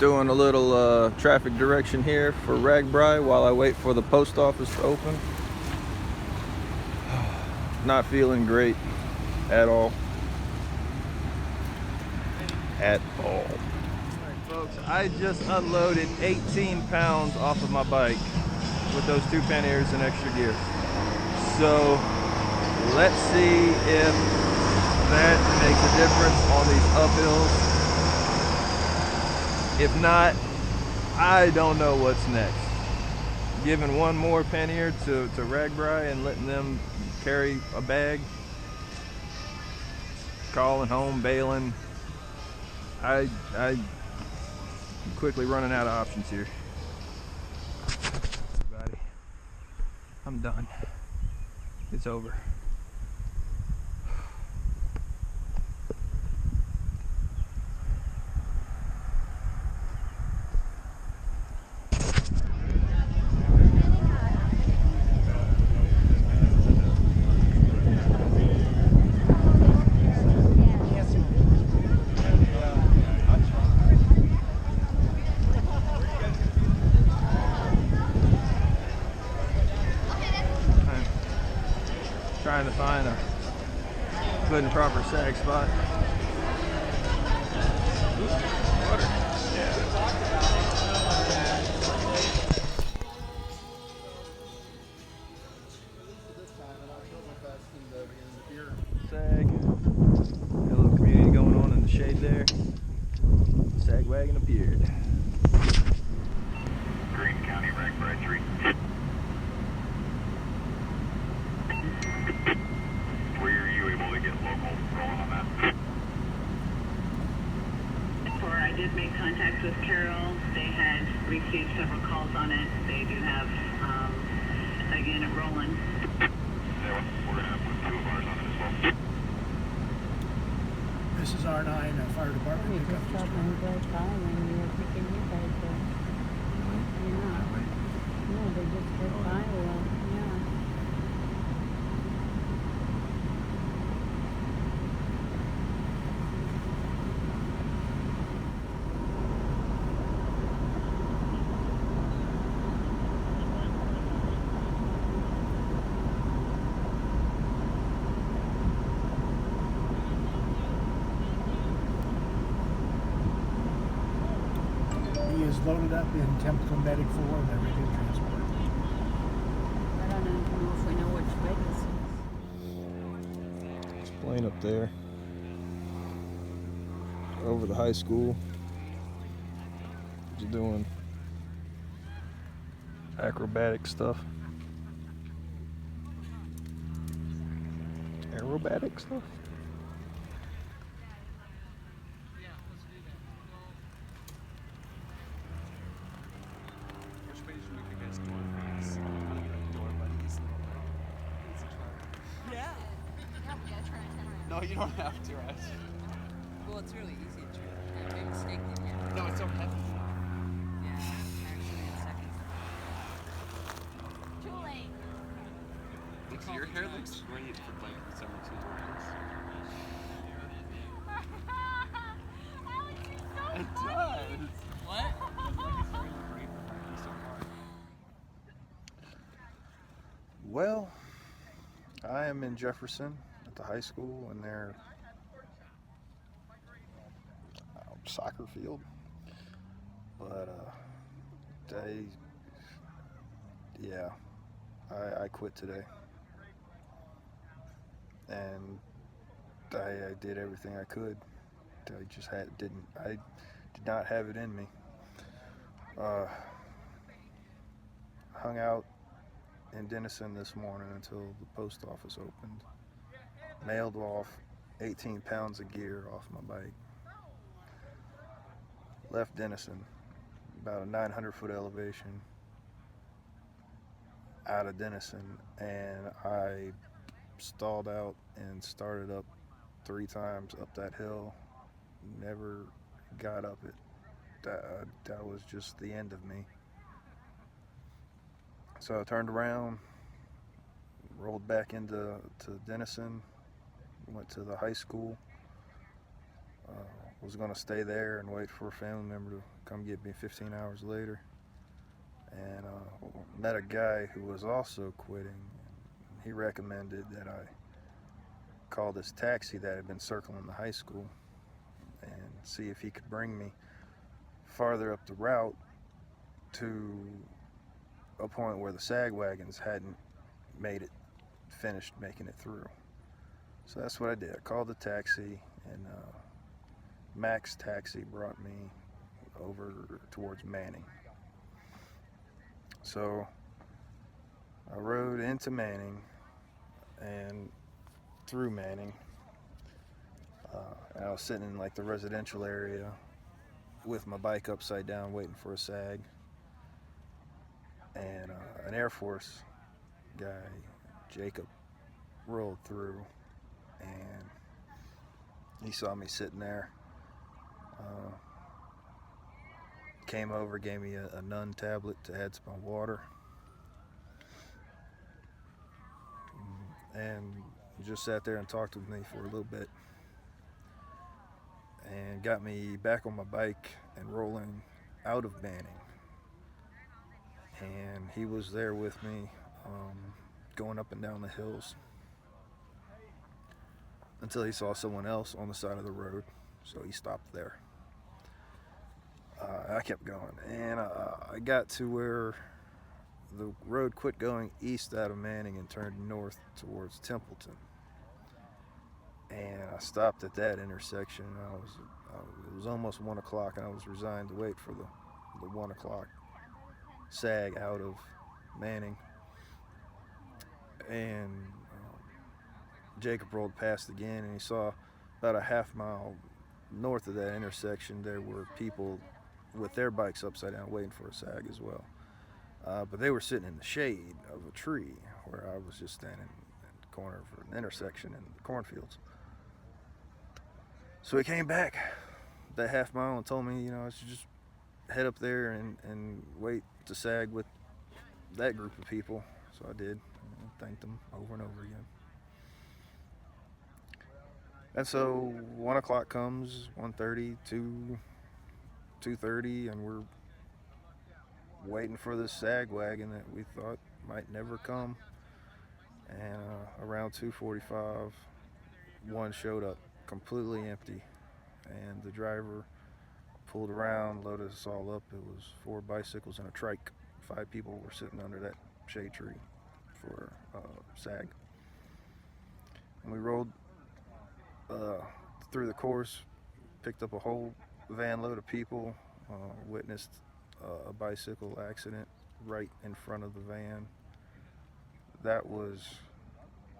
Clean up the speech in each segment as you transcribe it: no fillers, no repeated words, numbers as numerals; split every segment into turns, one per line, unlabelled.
Doing a little traffic direction here for RAGBRAI while I wait for the post office to open. Not feeling great at all. At all. Alright folks, I just unloaded 18 pounds off of my bike with those 2 panniers and extra gear. So let's see if that makes a difference on these uphills. If not, I don't know what's next. Giving one more pannier to RAGBRAI and letting them carry a bag. Calling home, bailing. I'm quickly running out of options here. Everybody, I'm done. It's over. Trying to find a good and proper sag spot. Water. Yeah. Sag. Got a little community going on in the shade there. Sag wagon appeared.
Green County RAGBRAI 3. Were you able to get local rolling on that?
I did make contact with Carol. They had received several calls on it. They do have a unit rolling.
Yeah, we're going to put 2 of ours on it as well.
This is R9, fire department.
We just stopped and drove by when you were picking your guys up. Yeah. No, they just drove by, well, yeah.
He is loaded up in Temple Medic 4 and they're ready to transport.
I don't even know if we know which way this is.
There's a plane up there. Over the high school. Just doing acrobatic stuff. Aerobatic stuff?
No, you don't have to, right?
Well, it's really easy to make a mistake in here.
No, it's so heavy.
Yeah, actually, in seconds.
Too late.
Your hair looks great for like 17 years. It does.
What?
Well, I am in Jefferson at the high school and their soccer field. But I quit today. And I did everything I could. I just did not have it in me. Hung out in Dennison this morning until the post office opened. Mailed off 18 pounds of gear off my bike. Left Dennison, about a 900-foot elevation out of Dennison, and I stalled out and started up 3 times up that hill. Never got up it. That was just the end of me. So I turned around, rolled back into Dennison, went to the high school, was going to stay there and wait for a family member to come get me 15 hours later. And met a guy who was also quitting. He recommended that I call this taxi that had been circling the high school and see if he could bring me farther up the route to a point where the sag wagons hadn't finished making it through. So that's what I did. I called the taxi, and Max Taxi brought me over towards Manning. So I rode into Manning and through Manning, and I was sitting in like the residential area with my bike upside down waiting for a sag, and an Air Force guy, Jacob, rolled through, and he saw me sitting there, came over, gave me a Nun tablet to add to my water, and just sat there and talked with me for a little bit, and got me back on my bike and rolling out of Manning. And he was there with me, going up and down the hills until he saw someone else on the side of the road, so he stopped there. I kept going, and I got to where the road quit going east out of Manning and turned north towards Templeton. And I stopped at that intersection. It was almost 1 o'clock, and I was resigned to wait for the 1 o'clock sag out of Manning. And Jacob rolled past again, and he saw about a half mile north of that intersection there were people with their bikes upside down waiting for a sag as well. But they were sitting in the shade of a tree where I was just standing at the corner of an intersection in the cornfields. So he came back that half mile and told me, I should just head up there and wait to sag with that group of people. So I did. And thanked them over and over again. And so 1 o'clock comes, 1:30, 2:30, and we're waiting for this sag wagon that we thought might never come. And around 2:45, one showed up completely empty, and the driver pulled around, loaded us all up. It was 4 bicycles and a trike. 5 people were sitting under that shade tree for sag. And we rolled through the course, picked up a whole van load of people, witnessed a bicycle accident right in front of the van. That was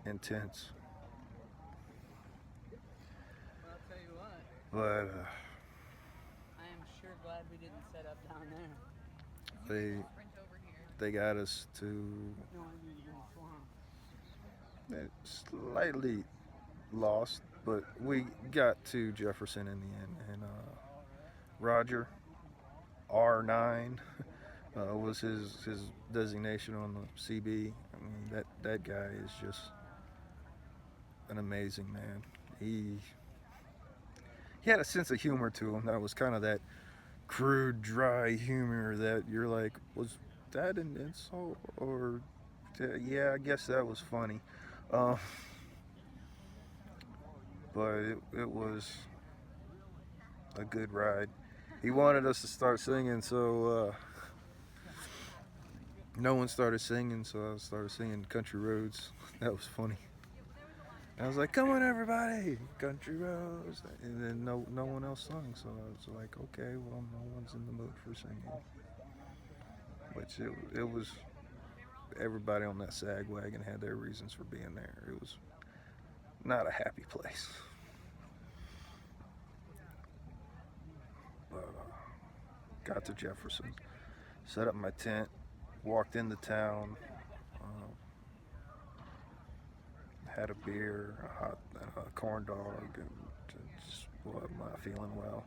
intense.
Well, I'll tell you what.
But
I am sure glad we didn't set up down there.
they got us to
No, I mean in the swamp.
slightly lost, but we got to Jefferson in the end. And Roger, R9, was his designation on the CB. I mean, that guy is just an amazing man. He had a sense of humor to him that was kind of that crude, dry humor that you're like, was that an insult? Or, yeah, I guess that was funny. But it was a good ride. He wanted us to start singing, so no one started singing, so I started singing Country Roads. That was funny. I was like, come on everybody, country roads. And then no one else sung, so I was like, okay, well, no one's in the mood for singing. Which it was, everybody on that sag wagon had their reasons for being there. It was not a happy place. But got to Jefferson, set up my tent, walked into town, had a beer, a corn dog, and just wasn't not feeling well.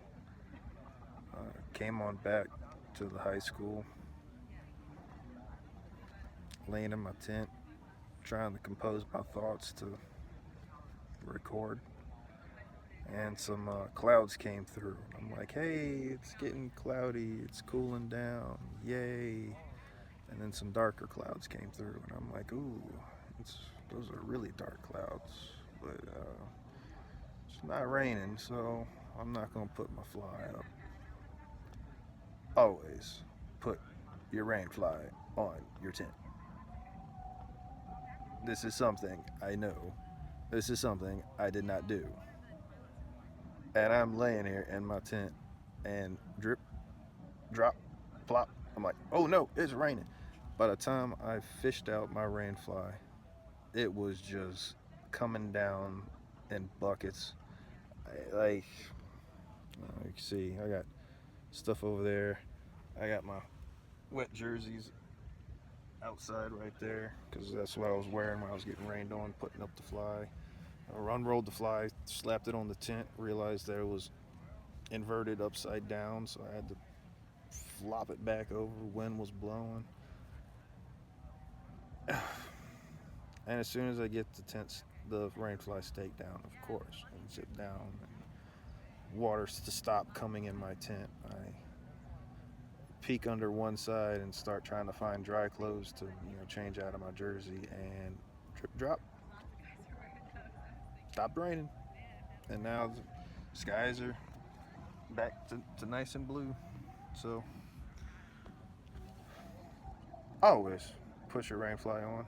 Came on back to the high school, laying in my tent, trying to compose my thoughts to record. and some clouds came through. I'm like, hey, it's getting cloudy, it's cooling down, yay. And then some darker clouds came through, and I'm like, ooh, those are really dark clouds. But it's not raining, so I'm not gonna put my fly up. Always put your rain fly on your tent. This is something I know. This is something I did not do. And I'm laying here in my tent and drip, drop, plop. I'm like, oh no, it's raining. By the time I fished out my rain fly, it was just coming down in buckets. Like, you can see, I got stuff over there. I got my wet jerseys outside right there because that's what I was wearing when I was getting rained on, putting up the fly. I unrolled the fly, slapped it on the tent, realized that it was inverted upside down, so I had to flop it back over. Wind was blowing. And as soon as I get the rain fly stake down, of course, and sit down, and water to stop coming in my tent, I peek under one side and start trying to find dry clothes to change out of my jersey, and drip drop, stopped raining, and now the skies are back to nice and blue. So always put your rain fly on.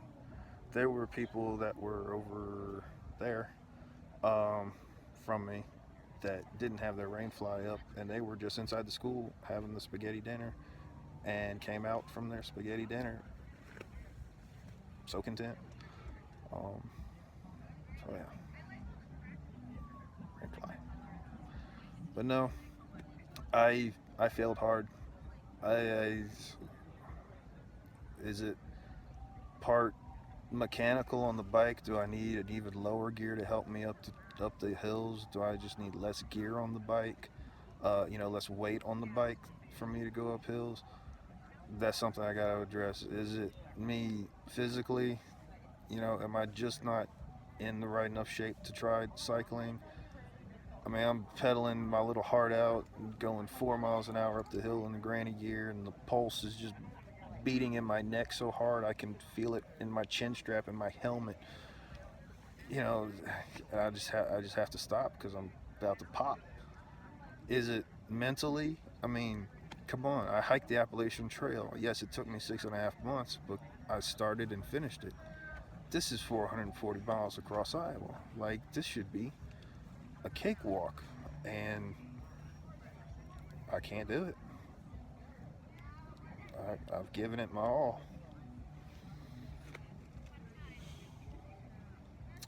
There were people that were over there from me that didn't have their rain fly up, and they were just inside the school having the spaghetti dinner, and came out from their spaghetti dinner so content. So yeah, rain fly. But no, I failed hard. I is it part mechanical on the bike? Do I need an even lower gear to help me up the hills? Do I just need less gear on the bike? Less weight on the bike for me to go up hills? That's something I gotta address. Is it me physically? Am I just not in the right enough shape to try cycling? I mean, I'm pedaling my little heart out, going 4 miles an hour up the hill in the granny gear, and the pulse is just beating in my neck so hard I can feel it in my chin strap and my helmet. I just have to stop because I'm about to pop. Is it mentally? I mean, come on. I hiked the Appalachian Trail. Yes, it took me 6.5 months, but I started and finished it. This is 440 miles across Iowa. Like, this should be a cakewalk, and I can't do it. I've given it my all.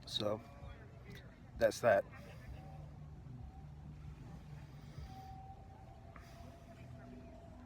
So that's that.